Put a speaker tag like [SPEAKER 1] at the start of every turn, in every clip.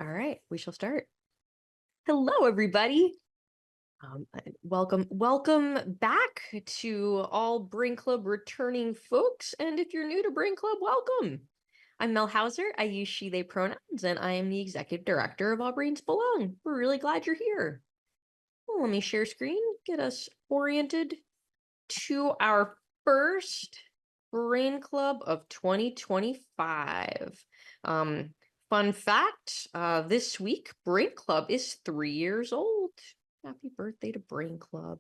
[SPEAKER 1] All right, we shall start. Hello, everybody. Welcome back to all Brain Club returning folks. And if you're new to Brain Club, welcome. I'm Mel Hauser. I use she, they pronouns, and I am the executive director of All Brains Belong. We're really glad you're here. Well, let me share screen, get us oriented to our first Brain Club of 2025. Fun fact, this week, Brain Club is 3 years old. Happy birthday to Brain Club.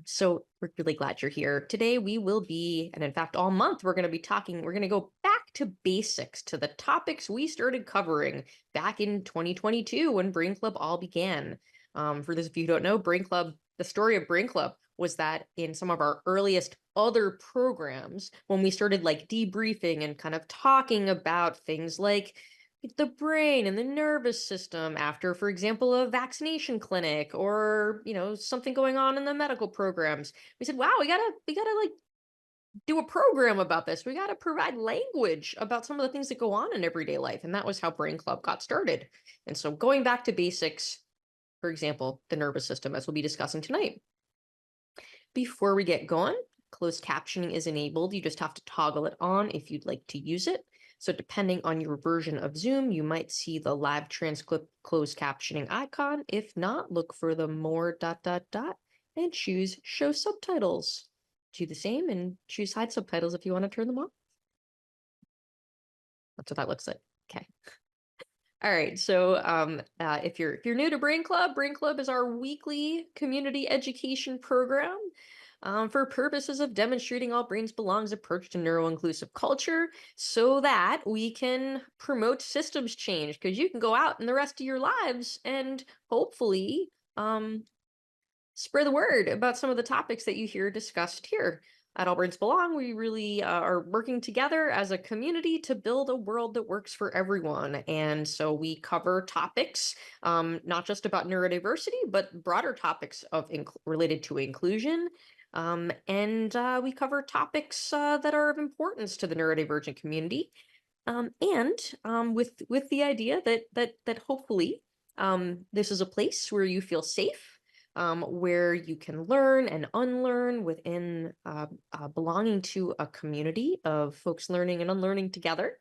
[SPEAKER 1] So we're really glad you're here. Today we will be, and in fact, all month we're going to go back to basics, to the topics we started covering back in 2022 when Brain Club all began. For those of you who don't know, Brain Club, the story of Brain Club was that in some of our earliest other programs, when we started like debriefing and kind of talking about things like the brain and the nervous system after, for example, a vaccination clinic or, something going on in the medical programs. We said, wow, we gotta like do a program about this. We gotta provide language about some of the things that go on in everyday life. And that was how Brain Club got started. And so going back to basics, for example, the nervous system, as we'll be discussing tonight. Before we get going, closed captioning is enabled. You just have to toggle it on if you'd like to use it. So depending on your version of Zoom, you might see the live transcript closed captioning icon. If not, look for the more ... and choose show subtitles. Do the same and choose hide subtitles if you want to turn them off. That's what that looks like. Okay. All right, so if you're new to Brain Club is our weekly community education program for purposes of demonstrating All Brains Belong's approach to neuro-inclusive culture so that we can promote systems change, because you can go out in the rest of your lives and hopefully spread the word about some of the topics that you hear discussed here. At All Brains Belong, we really are working together as a community to build a world that works for everyone. And so we cover topics, not just about neurodiversity, but broader topics related to inclusion. And we cover topics that are of importance to the neurodivergent community. With the idea that hopefully this is a place where you feel safe, where you can learn and unlearn within belonging to a community of folks learning and unlearning together.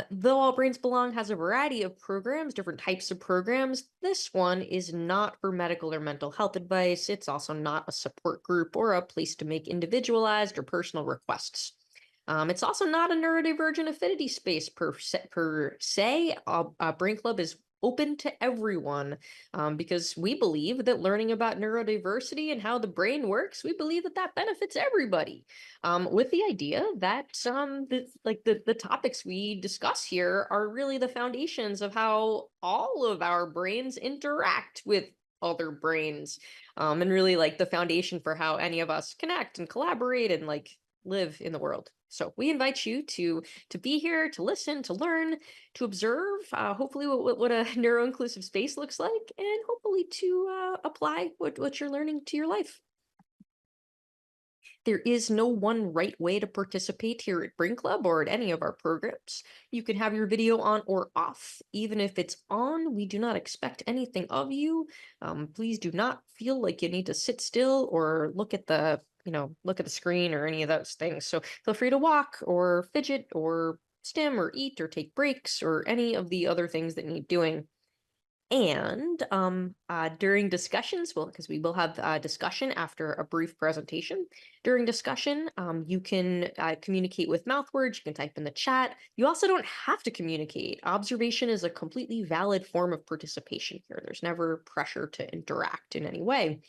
[SPEAKER 1] Though All Brains Belong has a variety of programs, different types of programs, this one is not for medical or mental health advice. It's also not a support group or a place to make individualized or personal requests. It's also not a neurodivergent affinity space per se. Brain Club is open to everyone because we believe that learning about neurodiversity and how the brain works, we believe that benefits everybody. With the idea that the topics we discuss here are really the foundations of how all of our brains interact with other brains, and really like the foundation for how any of us connect and collaborate and like live in the world. So we invite you to be here, to listen, to learn, to observe, hopefully what a neuro-inclusive space looks like, and hopefully to apply what you're learning to your life. There is no one right way to participate here at Brain Club or at any of our programs. You can have your video on or off. Even if it's on, we do not expect anything of you. Please do not feel like you need to sit still or look at the screen or any of those things. So feel free to walk or fidget or stim or eat or take breaks or any of the other things that need doing. And during discussions, because we will have discussion after a brief presentation. During discussion, you can communicate with mouth words. You can type in the chat. You also don't have to communicate. Observation is a completely valid form of participation here. There's never pressure to interact in any way.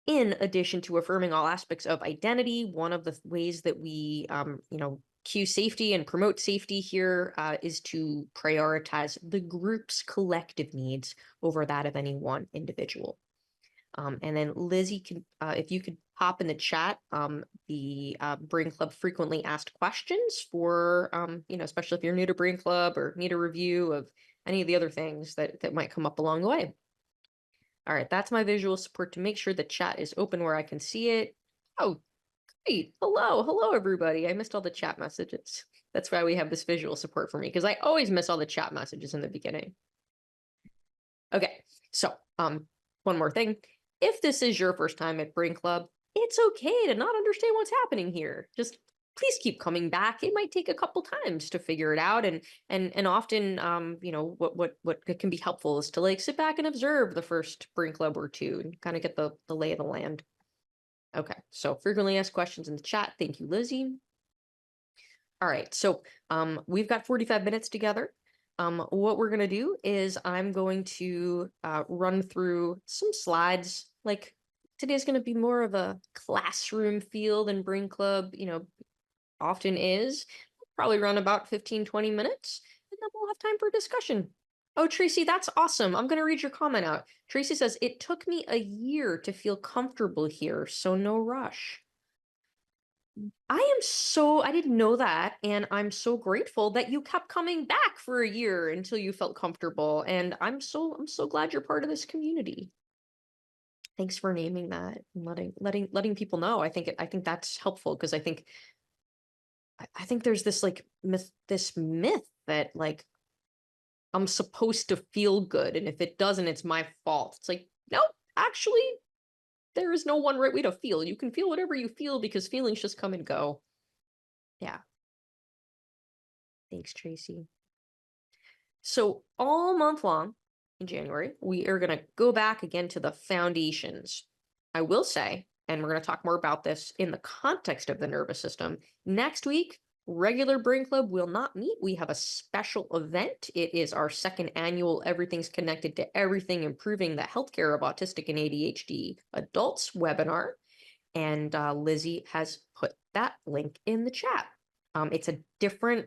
[SPEAKER 1] In addition to affirming all aspects of identity, one of the ways that we, cue safety and promote safety here is to prioritize the group's collective needs over that of any one individual. And then Lizzie, if you could pop in the chat the Brain Club frequently asked questions for, especially if you're new to Brain Club or need a review of any of the other things that might come up along the way. All right, that's my visual support to make sure the chat is open where I can see it. Oh, Great. Hello, everybody. I missed all the chat messages. That's why we have this visual support for me, because I always miss all the chat messages in the beginning. Okay, so one more thing. If this is your first time at Brain Club, it's okay to not understand what's happening here. Just please keep coming back. It might take a couple times to figure it out, and often what can be helpful is to like sit back and observe the first Brain Club or two and kind of get the lay of the land. Okay, so frequently asked questions in the chat. Thank you, Lizzie. All right, so we've got 45 minutes together. What we're going to do is I'm going to run through some slides. Like today's going to be more of a classroom feel than Brain Club, often is. Probably run about 15-20 minutes, and then we'll have time for discussion. Oh, Tracy, that's awesome. I'm going to read your comment out. Tracy says, it took me a year to feel comfortable here, so no rush. I didn't know that, and I'm so grateful that you kept coming back for a year until you felt comfortable, and I'm so glad you're part of this community. Thanks for naming that and letting people know. I think that's helpful, because I think there's this like myth that like I'm supposed to feel good, and if it doesn't, it's my fault. It's like, nope, actually there is no one right way to feel. You can feel whatever you feel, because feelings just come and go. Yeah. Thanks, Tracy. So all month long in January, we are going to go back again to the foundations. I will say, and we're going to talk more about this in the context of the nervous system, next week, regular Brain Club will not meet. We have a special event. It is our second annual Everything's Connected to Everything, Improving the Healthcare of Autistic and ADHD Adults webinar. And Lizzie has put that link in the chat. It's a different,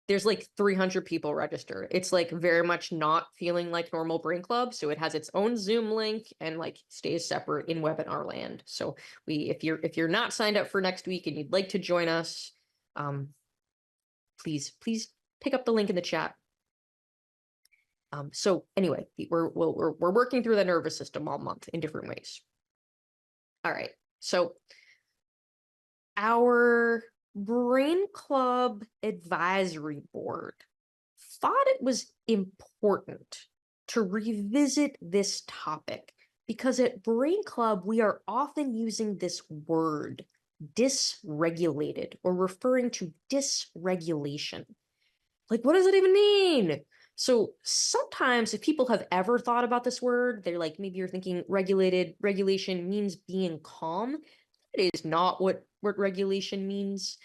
[SPEAKER 1] there's like 300 people registered. It's like very much not feeling like normal Brain Club. So it has its own Zoom link and like stays separate in webinar land. So if you're not signed up for next week and you'd like to join us, please pick up the link in the chat. So anyway, we're working through the nervous system all month in different ways. All right, so our Brain Club advisory board thought it was important to revisit this topic, because at Brain Club, we are often using this word, dysregulated, or referring to dysregulation. Like, what does it even mean? So sometimes if people have ever thought about this word, they're like, maybe you're thinking regulation means being calm. It is not what regulation means.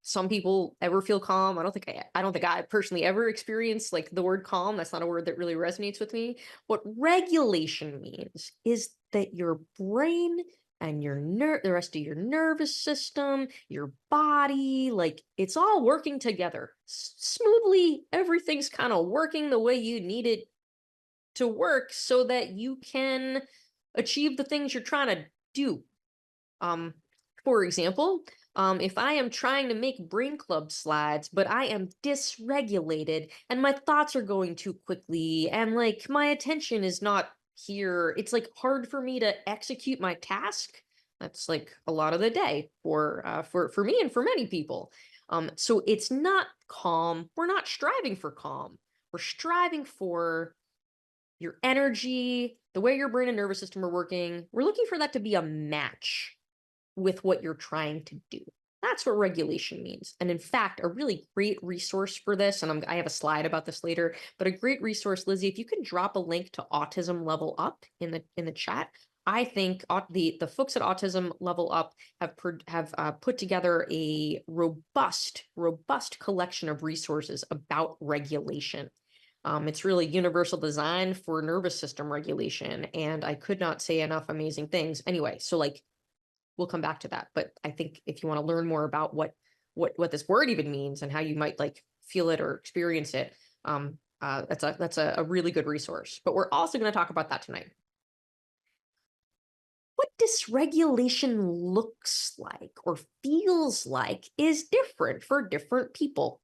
[SPEAKER 1] Some people ever feel calm. I don't think I personally ever experienced like the word calm. That's not a word that really resonates with me. What regulation means is that your brain and the rest of your nervous system, your body, like it's all working together smoothly. Everything's kind of working the way you need it to work so that you can achieve the things you're trying to do. For example, if I am trying to make Brain Club slides, but I am dysregulated and my thoughts are going too quickly and like my attention is not here, it's like hard for me to execute my task. That's like a lot of the day for me and for many people. So it's not calm. We're not striving for calm. We're striving for your energy, the way your brain and nervous system are working. We're looking for that to be a match with what you're trying to do. That's what regulation means. And in fact, a really great resource for this, and I have a slide about this later, but a great resource, Lizzie, if you can drop a link to Autism Level Up in the chat. I think the folks at Autism Level Up have put together a robust collection of resources about regulation. It's really universal design for nervous system regulation, and I could not say enough amazing things. Anyway, so like, we'll come back to that. But I think if you want to learn more about what this word even means and how you might like feel it or experience it, that's a really good resource. But we're also going to talk about that tonight. What dysregulation looks like or feels like is different for different people.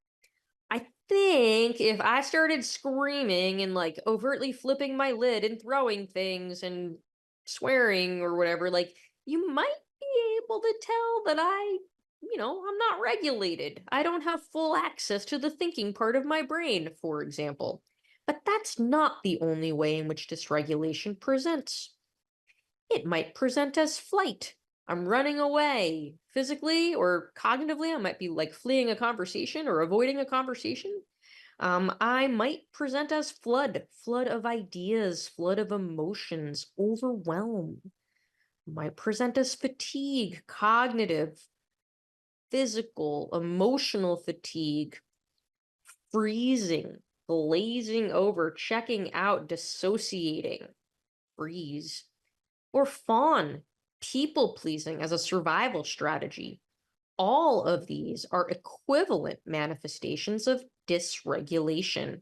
[SPEAKER 1] I think if I started screaming and like overtly flipping my lid and throwing things and swearing or whatever, like you might be able to tell that I'm not regulated. I don't have full access to the thinking part of my brain, for example. But that's not the only way in which dysregulation presents. It might present as flight. I'm running away. Physically or cognitively, I might be like fleeing a conversation or avoiding a conversation. I might present as flood of ideas, flood of emotions, overwhelm. Might present as fatigue, cognitive, physical, emotional fatigue, freezing, glazing over, checking out, dissociating, freeze, or fawn, people pleasing as a survival strategy. All of these are equivalent manifestations of dysregulation.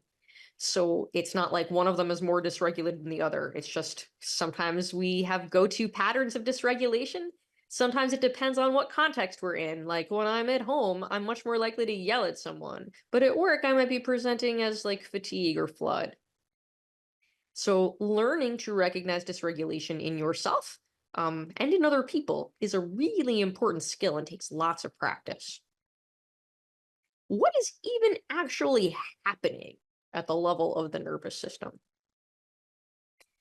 [SPEAKER 1] So it's not like one of them is more dysregulated than the other. It's just sometimes we have go-to patterns of dysregulation. Sometimes it depends on what context we're in. Like when I'm at home, I'm much more likely to yell at someone. But at work, I might be presenting as like fatigue or flood. So learning to recognize dysregulation in yourself and in other people is a really important skill and takes lots of practice. What is even actually happening at the level of the nervous system?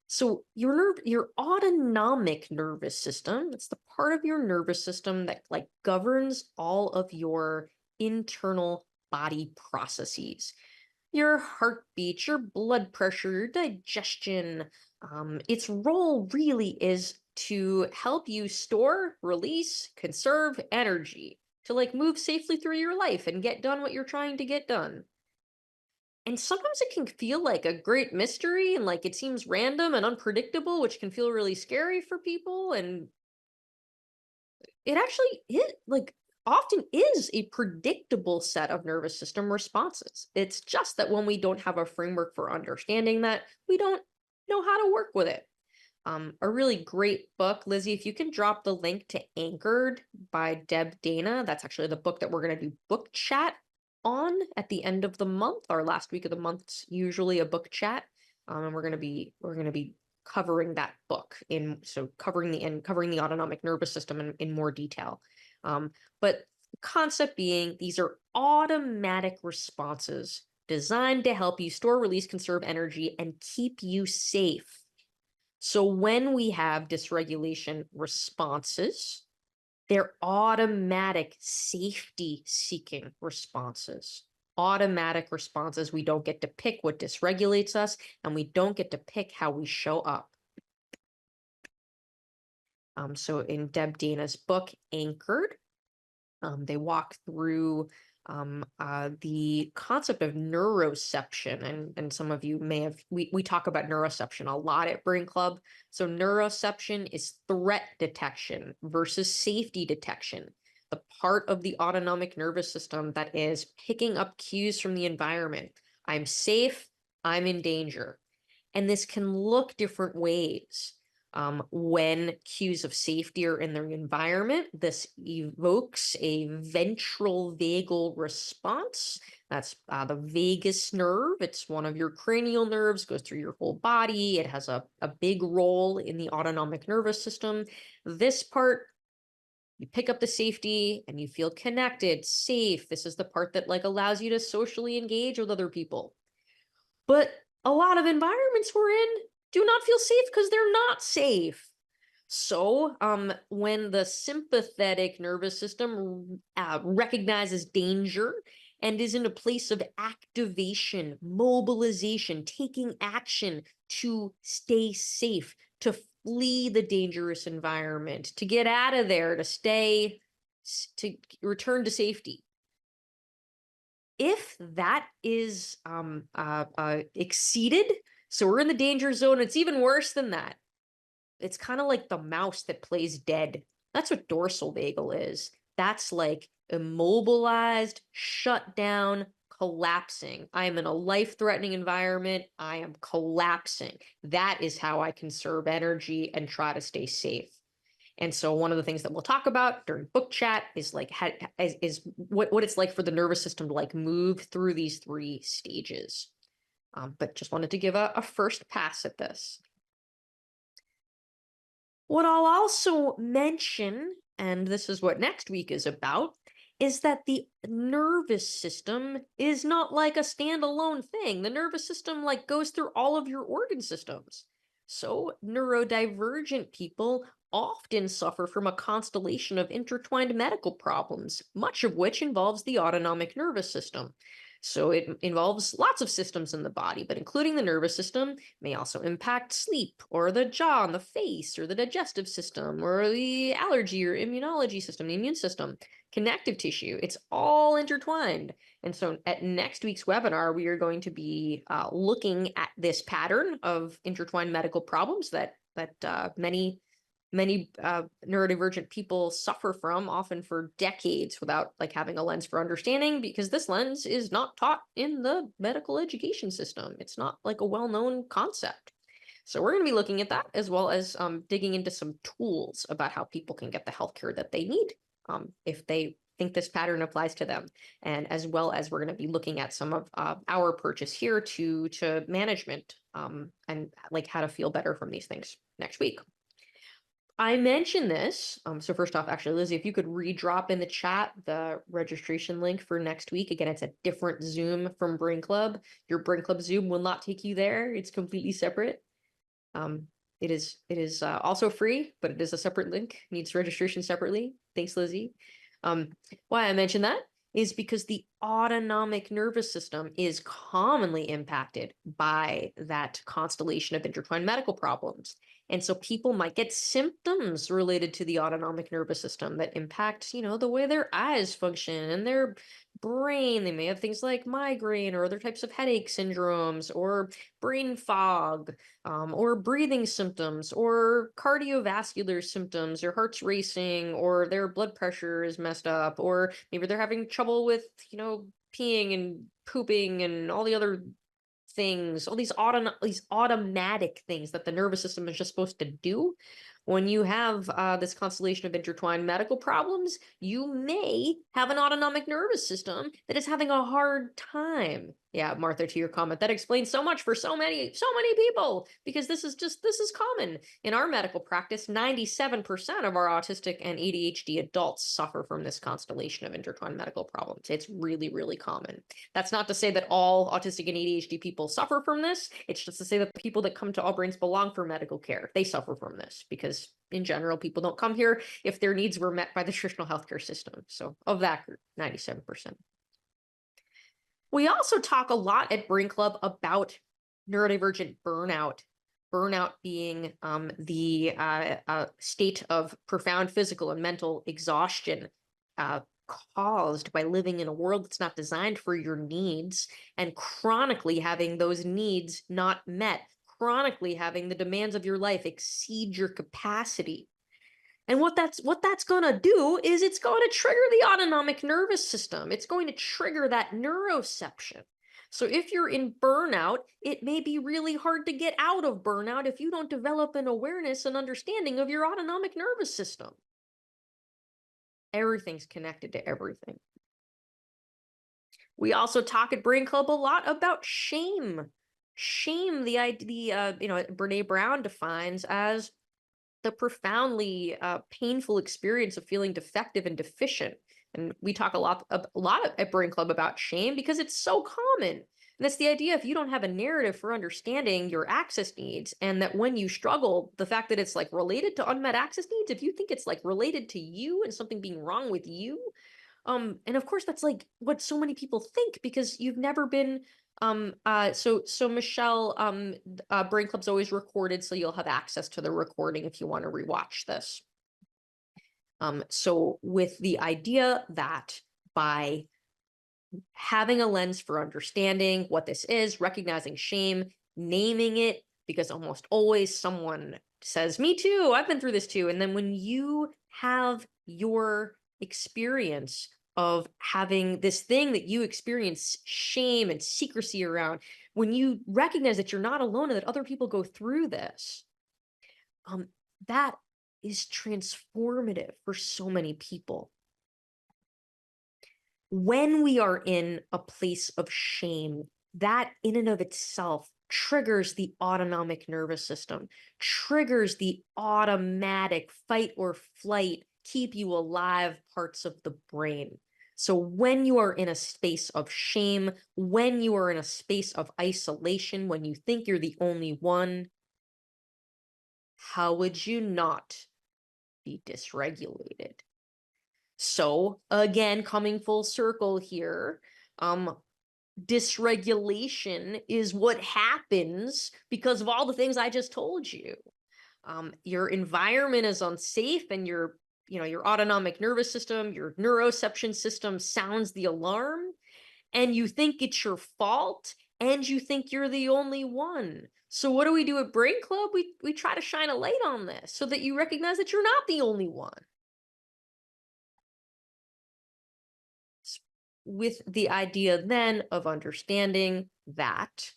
[SPEAKER 1] So your autonomic nervous system, it's the part of your nervous system that like governs all of your internal body processes. Your heartbeat, your blood pressure, your digestion. Its role really is to help you store, release, conserve energy to like move safely through your life and get done what you're trying to get done. And sometimes it can feel like a great mystery and like it seems random and unpredictable, which can feel really scary for people. And it actually is like often is a predictable set of nervous system responses. It's just that when we don't have a framework for understanding that, we don't know how to work with it. A really great book, Lizzie, if you can drop the link to Anchored by Deb Dana, that's actually the book that we're going to do book chat on at the end of the month. Our last week of the month's usually a book chat. And we're going to be covering that book covering the autonomic nervous system in more detail. But the concept being these are automatic responses designed to help you store, release, conserve energy, and keep you safe. So when we have dysregulation responses, they're automatic safety seeking responses. Automatic responses. We don't get to pick what dysregulates us, and we don't get to pick how we show up. So in Deb Dana's book, Anchored, they walk through the concept of neuroception, and some of you may have, we talk about neuroception a lot at Brain Club. So neuroception is threat detection versus safety detection, the part of the autonomic nervous system that is picking up cues from the environment. I'm safe, I'm in danger. And this can look different ways. When cues of safety are in the environment, this evokes a ventral vagal response. That's the vagus nerve. It's one of your cranial nerves, goes through your whole body. It has a big role in the autonomic nervous system. This part, you pick up the safety and you feel connected, safe. This is the part that like allows you to socially engage with other people. But a lot of environments we're in do not feel safe because they're not safe. So when the sympathetic nervous system recognizes danger and is in a place of activation, mobilization, taking action to stay safe, to flee the dangerous environment, to get out of there, to return to safety. If that is exceeded, so we're in the danger zone, it's even worse than that. It's kind of like the mouse that plays dead. That's what dorsal vagal is. That's like immobilized, shut down, collapsing. I am in a life-threatening environment. I am collapsing. That is how I conserve energy and try to stay safe. And so one of the things that we'll talk about during book chat is like what it's like for the nervous system to like move through these three stages. But just wanted to give a first pass at this. What I'll also mention and this is what next week is about, is that the nervous system is not like a standalone thing. The nervous system like goes through all of your organ systems. So neurodivergent people often suffer from a constellation of intertwined medical problems, much of which involves the autonomic nervous system. So it involves lots of systems in the body, but including the nervous system may also impact sleep or the jaw and the face or the digestive system or the allergy or immunology system, the immune system, connective tissue. It's all intertwined. And so at next week's webinar, we are going to be looking at this pattern of intertwined medical problems that many neurodivergent people suffer from, often for decades, without like having a lens for understanding, because this lens is not taught in the medical education system. It's not like a well-known concept. So we're going to be looking at that, as well as digging into some tools about how people can get the healthcare that they need if they think this pattern applies to them. And as well as we're going to be looking at some of our approaches here to management and like how to feel better from these things next week. I mentioned this. So first off, actually, Lizzie, if you could redrop in the chat the registration link for next week. Again, it's a different Zoom from Brain Club. Your Brain Club Zoom will not take you there. It's completely separate. It is also free, but it is a separate link. Needs registration separately. Thanks, Lizzie. Why I mention that is because the autonomic nervous system is commonly impacted by that constellation of intertwined medical problems. And so people might get symptoms related to the autonomic nervous system that impact, the way their eyes function and their brain. They may have things like migraine or other types of headache syndromes or brain fog, or breathing symptoms or cardiovascular symptoms. Their heart's racing or their blood pressure is messed up, or maybe they're having trouble with, peeing and pooping and all the other things, all these automatic things that the nervous system is just supposed to do. When you have this constellation of intertwined medical problems, you may have an autonomic nervous system that is having a hard time. Yeah, Martha, to your comment, that explains so much for so many people, because this is common. In our medical practice, 97% of our autistic and ADHD adults suffer from this constellation of intertwined medical problems. It's really, really common. That's not to say that all autistic and ADHD people suffer from this. It's just to say that the people that come to All Brains Belong for medical care, they suffer from this, because in general, people don't come here if their needs were met by the traditional healthcare system. So of that group, 97%. We also talk a lot at Brain Club about neurodivergent burnout. Burnout being the state of profound physical and mental exhaustion caused by living in a world that's not designed for your needs, and chronically having those needs not met, chronically having the demands of your life exceed your capacity. And what that's going to do is it's going to trigger the autonomic nervous system. It's going to trigger that neuroception. So if you're in burnout, it may be really hard to get out of burnout if you don't develop an awareness and understanding of your autonomic nervous system. Everything's connected to everything. We also talk at Brain Club a lot about shame. Shame, the idea, Brene Brown defines as the profoundly painful experience of feeling defective and deficient. And we talk a lot at Brain Club about shame because it's so common. And that's the idea, if you don't have a narrative for understanding your access needs, and that when you struggle, the fact that it's like related to unmet access needs, if you think it's like related to you and something being wrong with you, and of course that's like what so many people think, because you've never been so Michelle, Brain Club's always recorded, so you'll have access to the recording if you want to rewatch this. So with the idea that by having a lens for understanding what this is, recognizing shame, naming it, because almost always someone says, me too, I've been through this too. And then when you have your experience of having this thing that you experience shame and secrecy around, when you recognize that you're not alone and that other people go through this, that is transformative for so many people. When we are in a place of shame, that in and of itself triggers the autonomic nervous system, triggers the automatic fight or flight keep you alive parts of the brain. So when you are in a space of shame, when you are in a space of isolation, when you think you're the only one, how would you not be dysregulated? So again, coming full circle here, dysregulation is what happens because of all the things I just told you. Your environment is unsafe and your autonomic nervous system, your neuroception system sounds the alarm, and you think it's your fault, and you think you're the only one. So what do we do at Brain Club? We try to shine a light on this so that you recognize that you're not the only one. With the idea then of understanding that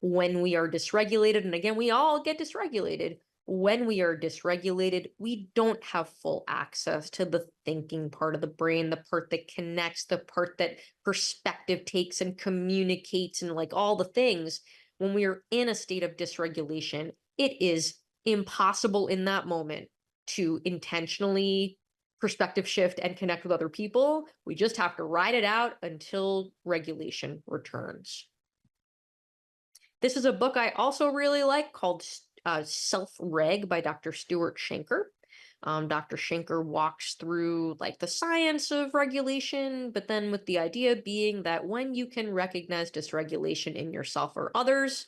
[SPEAKER 1] when we are dysregulated, and again, we all get dysregulated. When we are dysregulated, we don't have full access to the thinking part of the brain, the part that connects, the part that perspective takes and communicates, and like all the things. When we are in a state of dysregulation, it is impossible in that moment to intentionally perspective shift and connect with other people. We just have to ride it out until regulation returns. This is a book I also really like called Self-Reg by Dr. Stuart Shanker. Dr. Shanker walks through like the science of regulation, but then with the idea being that when you can recognize dysregulation in yourself or others,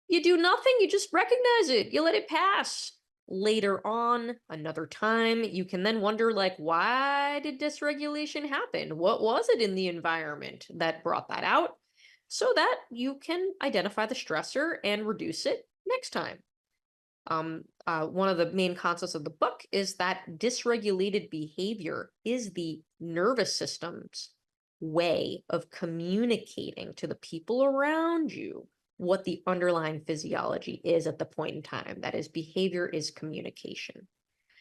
[SPEAKER 1] you do nothing, you just recognize it, you let it pass. Later on, another time, you can then wonder, like, why did dysregulation happen? What was it in the environment that brought that out? So that you can identify the stressor and reduce it next time. One of the main concepts of the book is that dysregulated behavior is the nervous system's way of communicating to the people around you what the underlying physiology is at the point in time. That is, behavior is communication.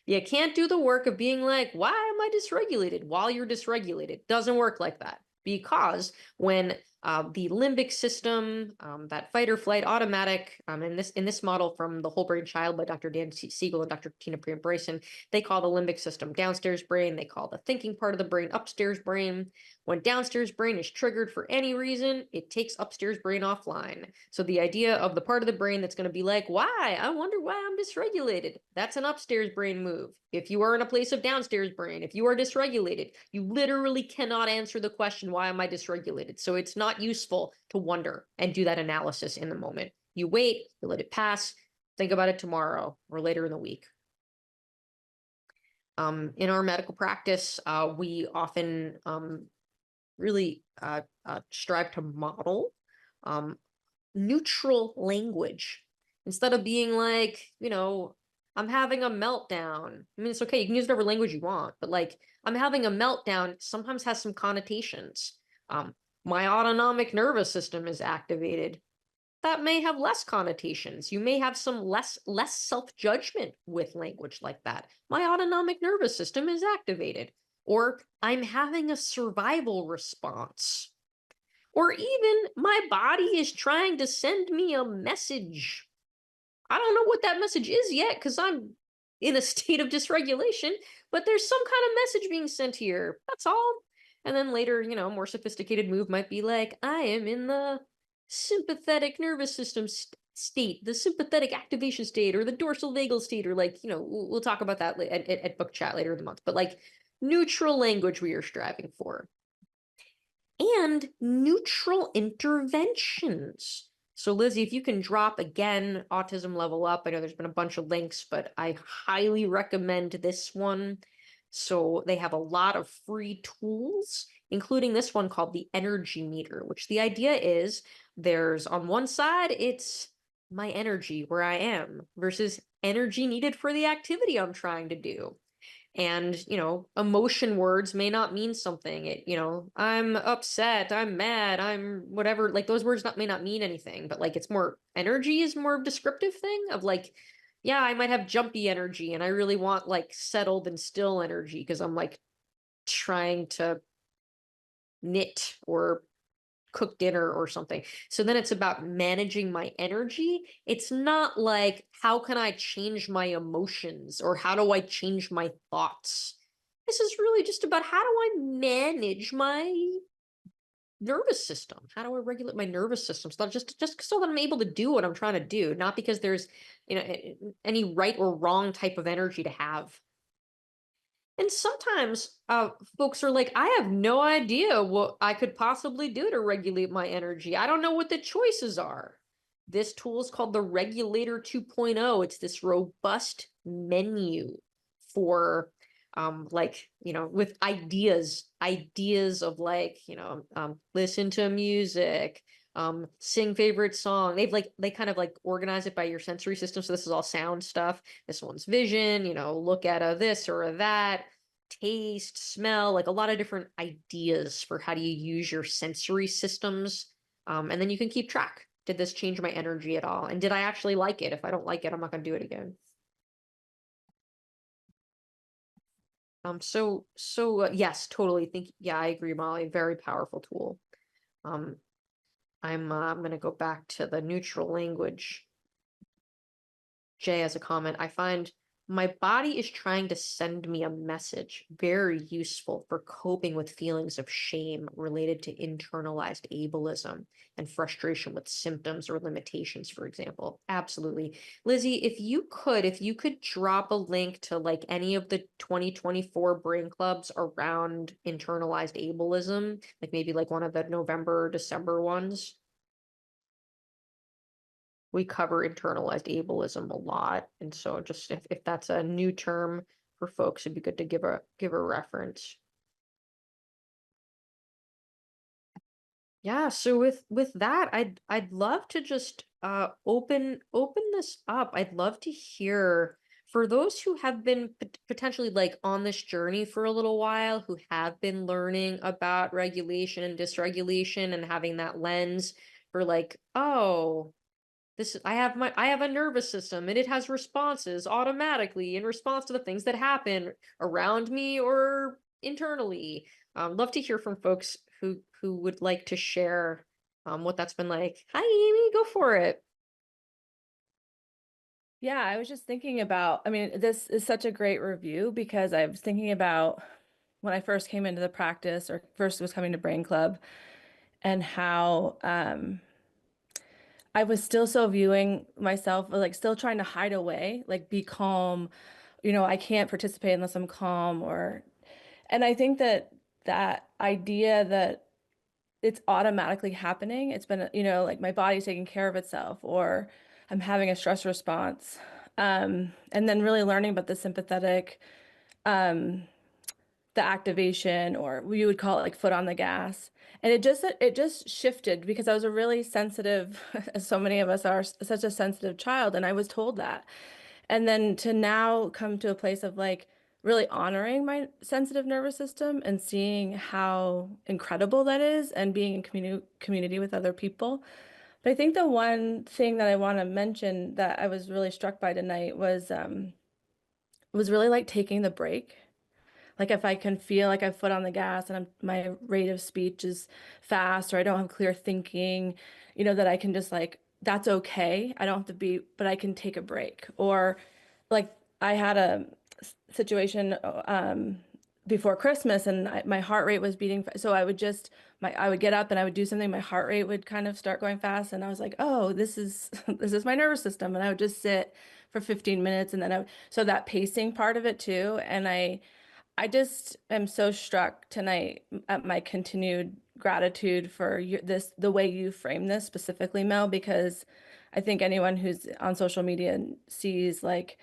[SPEAKER 1] You can't do the work of being like, why am I dysregulated while you're dysregulated? Doesn't work like that. Because when the limbic system, that fight or flight automatic, in this model from The Whole Brain Child by Dr. Dan Siegel and Dr. Tina Priam Bryson, they call the limbic system downstairs brain. They call the thinking part of the brain upstairs brain. When downstairs brain is triggered for any reason, it takes upstairs brain offline. So the idea of the part of the brain that's going to be like, why? I wonder why I'm dysregulated. That's an upstairs brain move. If you are in a place of downstairs brain, if you are dysregulated, you literally cannot answer the question, why am I dysregulated? So it's not useful to wonder and do that analysis in the moment. You wait, you let it pass, think about it tomorrow or later in the week. In our medical practice, we often really strive to model neutral language instead of being like, I'm having a meltdown. I mean, it's okay. You can use whatever language you want, but like, I'm having a meltdown sometimes has some connotations. My autonomic nervous system is activated. That may have less connotations. You may have some less self-judgment with language like that. My autonomic nervous system is activated. Or I'm having a survival response. Or even my body is trying to send me a message. I don't know what that message is yet because I'm in a state of dysregulation, but there's some kind of message being sent here. That's all. And then later, more sophisticated move might be like, I am in the sympathetic nervous system state, the sympathetic activation state, or the dorsal vagal state, or like, we'll talk about that at book chat later in the month. But like neutral language we are striving for. And neutral interventions. So Lizzie, if you can drop again, Autism Level Up. I know there's been a bunch of links, but I highly recommend this one. So they have a lot of free tools, including this one called the energy meter, which the idea is there's on one side, it's my energy where I am versus energy needed for the activity I'm trying to do. And, emotion words may not mean something. I'm upset, I'm mad, I'm whatever. Like those words may not mean anything, but like it's more energy is more descriptive thing of like, yeah, I might have jumpy energy and I really want like settled and still energy because I'm like trying to knit or cook dinner or something. So then it's about managing my energy. It's not like, how can I change my emotions or how do I change my thoughts? This is really just about, how do I manage my nervous system? How do I regulate my nervous system so that just so that I'm able to do what I'm trying to do, not because there's, any right or wrong type of energy to have. And sometimes folks are like, I have no idea what I could possibly do to regulate my energy. I don't know what the choices are. This tool is called the Regulator 2.0. It's this robust menu for like, with ideas of like, listen to music, sing favorite song. They kind of like organize it by your sensory system. So this is all sound stuff. This one's vision, look at a this or a that, taste, smell, like a lot of different ideas for how do you use your sensory systems. And then you can keep track. Did this change my energy at all? And did I actually like it? If I don't like it, I'm not going to do it again. Yes, totally think, yeah, I agree, Molly. Very powerful tool. Um, I'm going to go back to the neutral language. Jay has a comment. I find my body is trying to send me a message, very useful for coping with feelings of shame related to internalized ableism and frustration with symptoms or limitations, for example. Absolutely. Lizzie, if you could drop a link to like any of the 2024 brain clubs around internalized ableism, like maybe like one of the November, December ones. We cover internalized ableism a lot. And so just if that's a new term for folks, it'd be good to give a reference. Yeah, so with that, I'd love to just open this up. I'd love to hear, for those who have been potentially like on this journey for a little while, who have been learning about regulation and dysregulation and having that lens for like, oh, I have a nervous system and it has responses automatically in response to the things that happen around me or internally. Love to hear from folks who would like to share what that's been like. Hi, Amy, go for it.
[SPEAKER 2] Yeah, I was just thinking about, I mean, this is such a great review because I was thinking about when I first came into the practice or first was coming to Brain Club and how I was still so viewing myself like still trying to hide away, like be calm, I can't participate unless I'm calm and I think that that idea that it's automatically happening, it's been, like my body's taking care of itself or I'm having a stress response. And then really learning about the sympathetic, the activation, or you would call it like foot on the gas. And it just shifted because I was a really sensitive, as so many of us are, such a sensitive child, and I was told that. And then to now come to a place of like really honoring my sensitive nervous system and seeing how incredible that is and being in community with other people. But I think the one thing that I want to mention that I was really struck by tonight was really like taking the break. Like if I can feel like I've foot on the gas and my rate of speech is fast or I don't have clear thinking, that I can just like, that's okay. I don't have to be, but I can take a break. Or like I had a situation before Christmas and my heart rate was beating. So I would get up and I would do something. My heart rate would kind of start going fast. And I was like, oh, this is, this is my nervous system. And I would just sit for 15 minutes and then so that pacing part of it too. And I just am so struck tonight at my continued gratitude for the way you frame this specifically, Mel, because I think anyone who's on social media sees like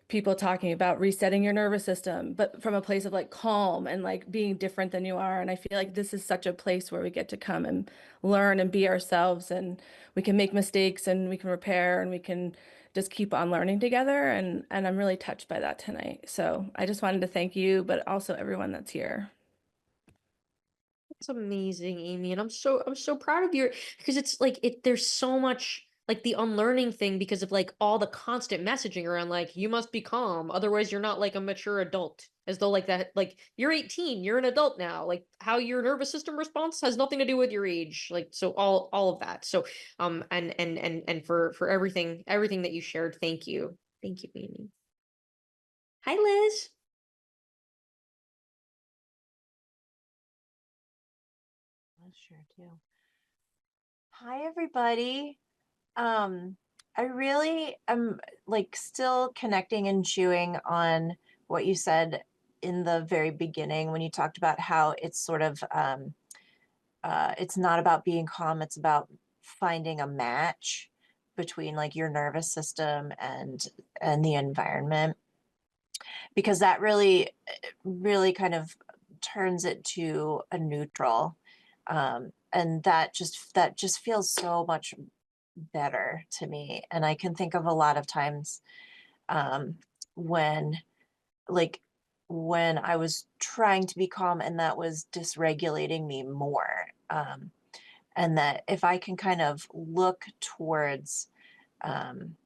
[SPEAKER 2] people talking about resetting your nervous system, but from a place of like calm and like being different than you are. And I feel like this is such a place where we get to come and learn and be ourselves, and we can make mistakes and we can repair and we can just keep on learning together. And I'm really touched by that tonight. So I just wanted to thank you, but also everyone that's here.
[SPEAKER 1] It's amazing, Amy, and I'm so proud of you because it's like there's so much. like the unlearning thing because of like all the constant messaging around like you must be calm, otherwise you're not like a mature adult. As though like that, like you're 18, you're an adult now. Like how your nervous system response has nothing to do with your age. Like so all of that. So and for everything that you shared, thank you. Thank you, Amy. Hi, Liz.
[SPEAKER 3] That's sure too. Hi, everybody. Um, I really am like still connecting and chewing on what you said in the very beginning when you talked about how it's sort of it's not about being calm, it's about finding a match between like your nervous system and the environment, because that really kind of turns it to a neutral. And that just feels so much better to me. And I can think of a lot of times um, when like when I was trying to be calm and that was dysregulating me more. And that if I can kind of look towards um,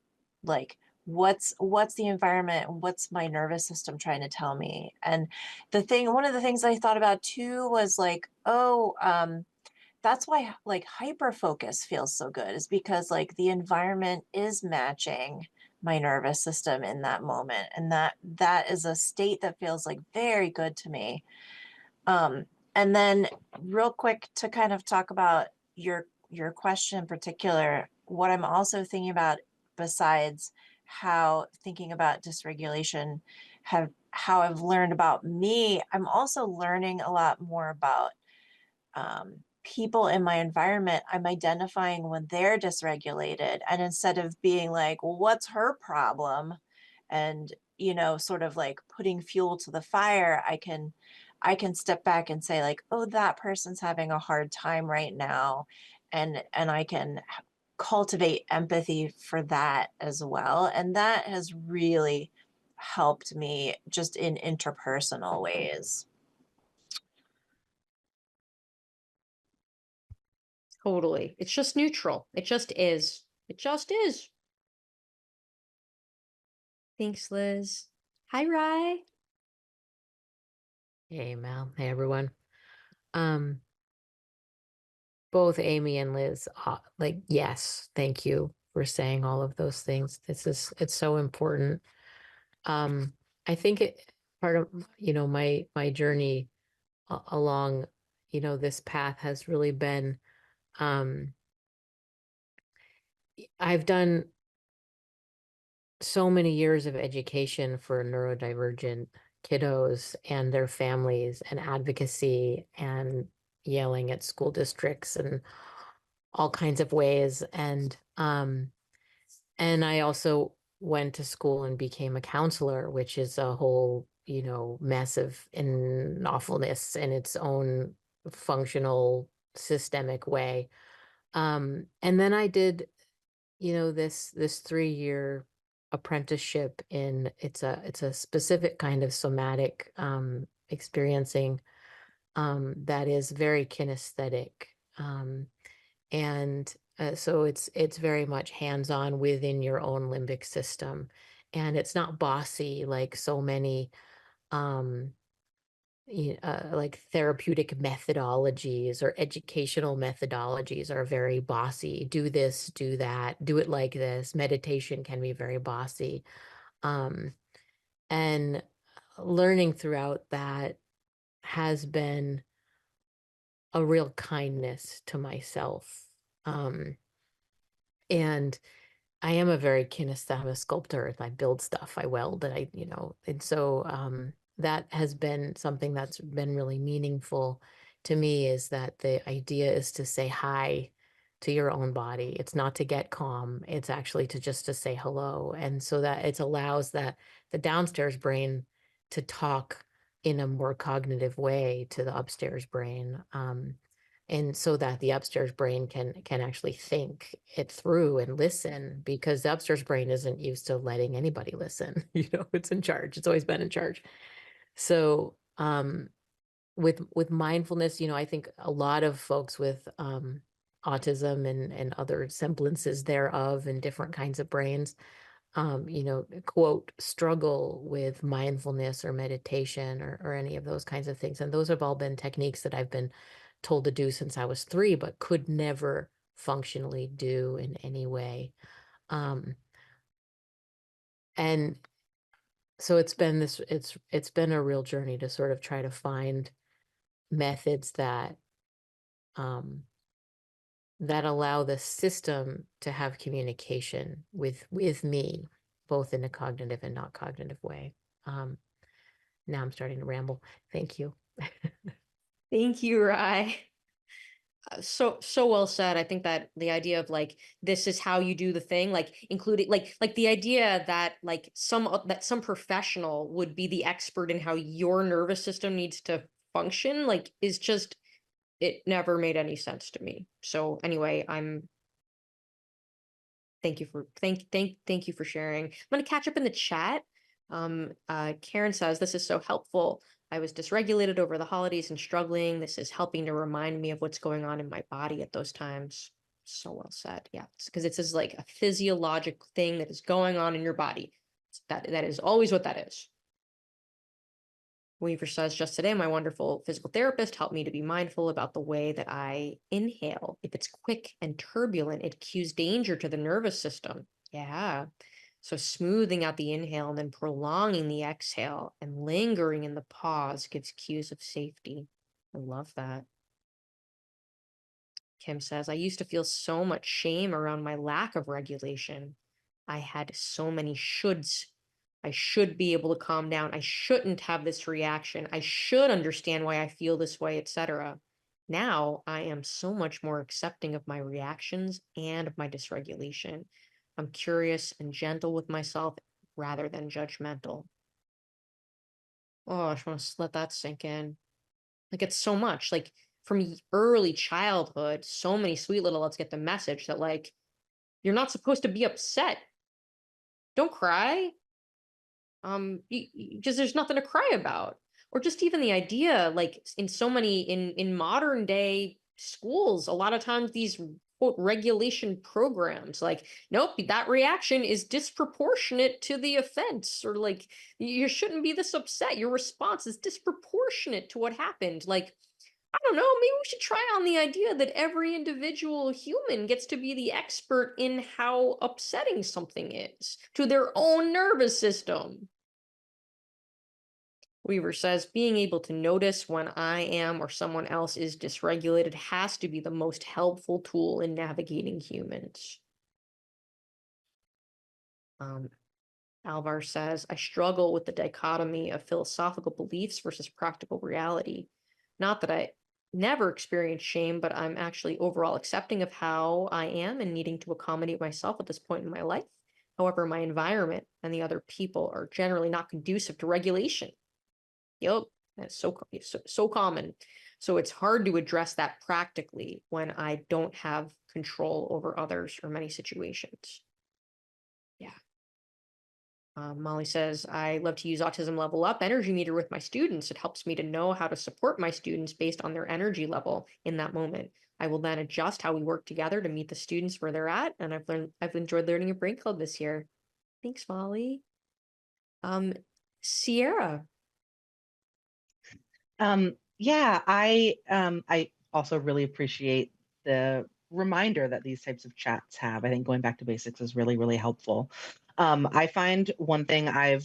[SPEAKER 3] like what's the environment, what's my nervous system trying to tell me. And one of the things I thought about too was like, oh, that's why like hyper focus feels so good, is because like the environment is matching my nervous system in that moment, and that is a state that feels like very good to me. And then real quick to kind of talk about your question in particular, what I'm also thinking about, besides how thinking about dysregulation have how I've learned about me, I'm also learning a lot more about people in my environment. I'm identifying when they're dysregulated, and instead of being like, well, what's her problem, and sort of like putting fuel to the fire, I can step back and say like, oh, that person's having a hard time right now, and I can cultivate empathy for that as well. And that has really helped me just in interpersonal ways.
[SPEAKER 1] Totally. It's just neutral. It just is. It just is. Thanks, Liz. Hi, Rye.
[SPEAKER 4] Hey Mel, hey everyone. Um, Both Amy and Liz, like yes, thank you for saying all of those things. It's so important. Um, I think it part of my journey along this path has really been I've done so many years of education for neurodivergent kiddos and their families and advocacy and yelling at school districts and all kinds of ways. And I also went to school and became a counselor, which is a whole, mess of in awfulness in its own functional systemic way. And then I did this 3-year apprenticeship in it's a specific kind of somatic experiencing that is very kinesthetic. And so it's very much hands-on within your own limbic system, and it's not bossy like so many um like therapeutic methodologies or educational methodologies are very bossy. Do this, do that, do it like this. Meditation can be very bossy. Um, and learning throughout that has been a real kindness to myself. Um, and I am a very kinesthetic, I'm a sculptor. I build stuff, I weld, and so that has been something that's been really meaningful to me, is that the idea is to say hi to your own body. It's not to get calm, it's actually to just to say hello. And so that it allows that the downstairs brain to talk in a more cognitive way to the upstairs brain. And so that the upstairs brain can actually think it through and listen, because the upstairs brain isn't used to letting anybody listen. It's in charge. It's always been in charge. So with mindfulness, I think a lot of folks with autism and other semblances thereof and different kinds of brains, quote, struggle with mindfulness or meditation or any of those kinds of things. And those have all been techniques that I've been told to do since I was 3, but could never functionally do in any way. And so it's been a real journey to sort of try to find methods that that allow the system to have communication with me, both in a cognitive and not cognitive way. Now I'm starting to ramble. Thank you.
[SPEAKER 1] Thank you, Rye. So well said. I think that the idea of like this is how you do the thing, like including like the idea that like some professional would be the expert in how your nervous system needs to function, like is just, it never made any sense to me. So anyway, thank you for thank you for sharing. I'm gonna catch up in the chat. Karen says, this is so helpful. I was dysregulated over the holidays and struggling. This is helping to remind me of what's going on in my body at those times. So well said. Yeah, because it's just like a physiologic thing that is going on in your body. That is always what that is. Weaver says, just today, my wonderful physical therapist helped me to be mindful about the way that I inhale. If it's quick and turbulent, it cues danger to the nervous system. Yeah. So smoothing out the inhale and then prolonging the exhale and lingering in the pause gives cues of safety. I love that. Kim says, I used to feel so much shame around my lack of regulation. I had so many shoulds. I should be able to calm down. I shouldn't have this reaction. I should understand why I feel this way, etc. Now I am so much more accepting of my reactions and of my dysregulation. I'm curious and gentle with myself rather than judgmental. Oh, I just want to let that sink in. Like it's so much like from early childhood, so many sweet little let's get the message that like you're not supposed to be upset. Don't cry. Because there's nothing to cry about. Or just even the idea, like in so many in modern day schools, a lot of times these quote regulation programs, like, nope, that reaction is disproportionate to the offense, or like you shouldn't be this upset. Your response is disproportionate to what happened. Like, I don't know, maybe we should try on the idea that every individual human gets to be the expert in how upsetting something is to their own nervous system. Weaver says, being able to notice when I am or someone else is dysregulated has to be the most helpful tool in navigating humans. Alvar says, I struggle with the dichotomy of philosophical beliefs versus practical reality. Not that I never experienced shame, but I'm actually overall accepting of how I am and needing to accommodate myself at this point in my life. However, my environment and the other people are generally not conducive to regulation. Yep, that's so common. So it's hard to address that practically when I don't have control over others or many situations. Yeah. Molly says, I love to use Autism Level Up energy meter with my students. It helps me to know how to support my students based on their energy level in that moment. I will then adjust how we work together to meet the students where they're at. And I've enjoyed learning a Brain Club this year. Thanks, Molly. Sierra.
[SPEAKER 5] Yeah, I also really appreciate the reminder that these types of chats have. I think going back to basics is really, really helpful. I find one thing I've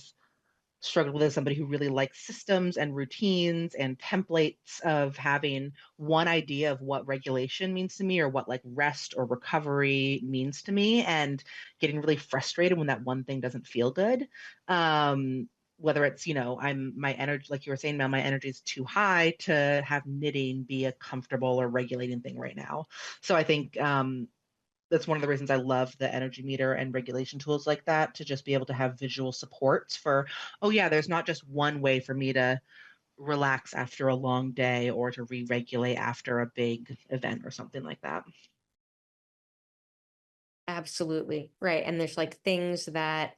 [SPEAKER 5] struggled with as somebody who really likes systems and routines and templates of having one idea of what regulation means to me or what like rest or recovery means to me, and getting really frustrated when that one thing doesn't feel good. Whether it's, my energy, like you were saying, Mel, my energy is too high to have knitting be a comfortable or regulating thing right now. So I think that's one of the reasons I love the energy meter and regulation tools like that, to just be able to have visual supports for, oh yeah, there's not just one way for me to relax after a long day or to re-regulate after a big event or something like that.
[SPEAKER 1] Absolutely. Right. And there's like things that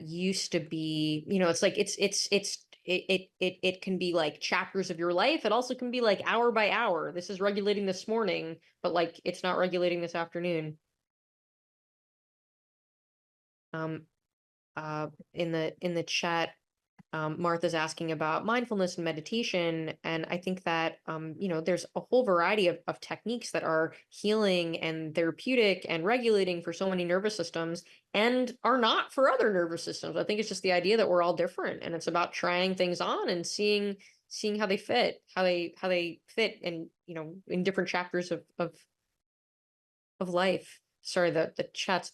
[SPEAKER 1] used to be, it's like it's it can be like chapters of your life. It also can be like hour by hour. This is regulating this morning, but like it's not regulating this afternoon. In the chat, Martha's asking about mindfulness and meditation, and I think that there's a whole variety of techniques that are healing and therapeutic and regulating for so many nervous systems, and are not for other nervous systems. I think it's just the idea that we're all different, and it's about trying things on and seeing how they fit, how they fit, and in different chapters of life. Sorry, the chat's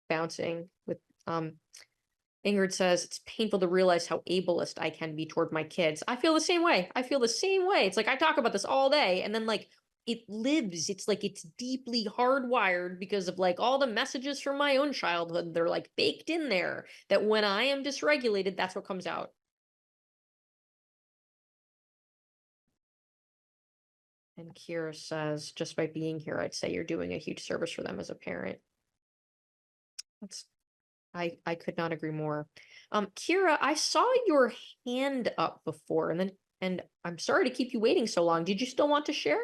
[SPEAKER 1] bouncing with Ingrid says, it's painful to realize how ableist I can be toward my kids. I feel the same way. I feel the same way. It's like I talk about this all day, and then like it lives. It's like it's deeply hardwired because of like all the messages from my own childhood. They're like baked in there that when I am dysregulated, that's what comes out. And Kira says, just by being here, I'd say you're doing a huge service for them as a parent. I could not agree more. Kira, I saw your hand up before, and I'm sorry to keep you waiting so long. Did you still want to share?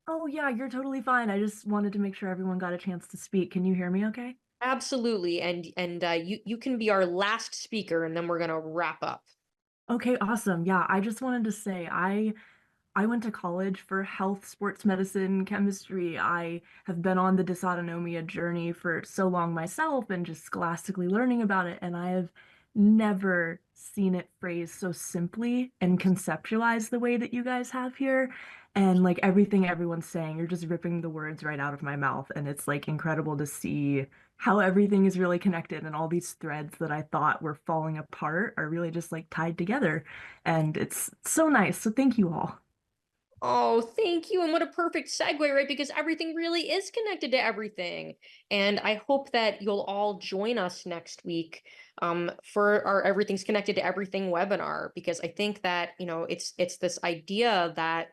[SPEAKER 6] Oh, yeah, you're totally fine. I just wanted to make sure everyone got a chance to speak. Can you hear me okay?
[SPEAKER 1] Absolutely. And you can be our last speaker, and then we're gonna wrap up.
[SPEAKER 6] Okay, awesome. Yeah, I just wanted to say I went to college for health, sports medicine, chemistry. I have been on the dysautonomia journey for so long myself and just scholastically learning about it. And I have never seen it phrased so simply and conceptualized the way that you guys have here. And like everything everyone's saying, you're just ripping the words right out of my mouth. And it's like incredible to see how everything is really connected and all these threads that I thought were falling apart are really just like tied together. And it's so nice. So thank you all.
[SPEAKER 1] Oh, thank you. And what a perfect segue, right? Because everything really is connected to everything. And I hope that you'll all join us next week for our Everything's Connected to Everything webinar, because I think that, it's this idea that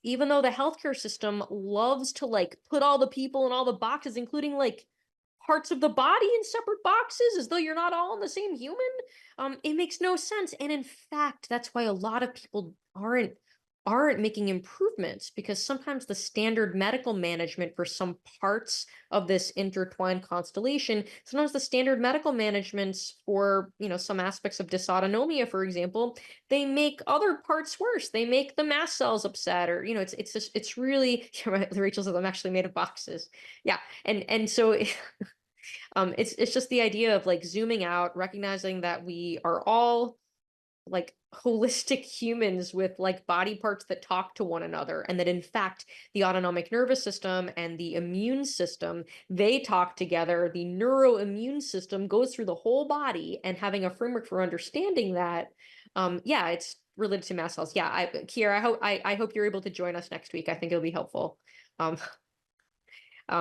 [SPEAKER 1] even though the healthcare system loves to like put all the people in all the boxes, including like parts of the body in separate boxes as though you're not all in the same human, it makes no sense. And in fact, that's why a lot of people aren't making improvements, because sometimes the standard medical management for some parts of this intertwined constellation, sometimes the standard medical managements for some aspects of dysautonomia, for example, they make other parts worse. They make the mast cells upset, or it's just it's really Rachel says I'm actually made of boxes. Yeah. And so it's just the idea of like zooming out, recognizing that we are all like holistic humans with like body parts that talk to one another, and that in fact the autonomic nervous system and the immune system, they talk together. The neuroimmune system goes through the whole body, and having a framework for understanding that, yeah, it's related to mast cells. Yeah, Kiera, I hope you're able to join us next week. I think it'll be helpful.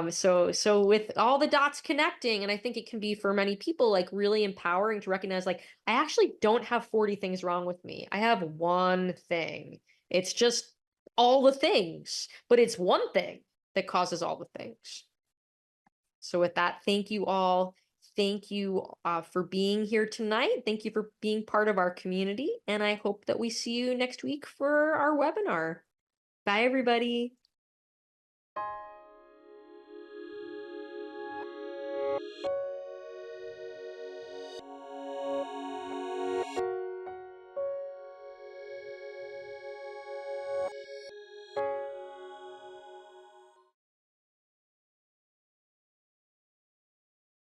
[SPEAKER 1] So with all the dots connecting, and I think it can be for many people like really empowering to recognize like, I actually don't have 40 things wrong with me. I have one thing. It's just all the things, but it's one thing that causes all the things. So with that, thank you all. Thank you for being here tonight. Thank you for being part of our community. And I hope that we see you next week for our webinar. Bye, everybody.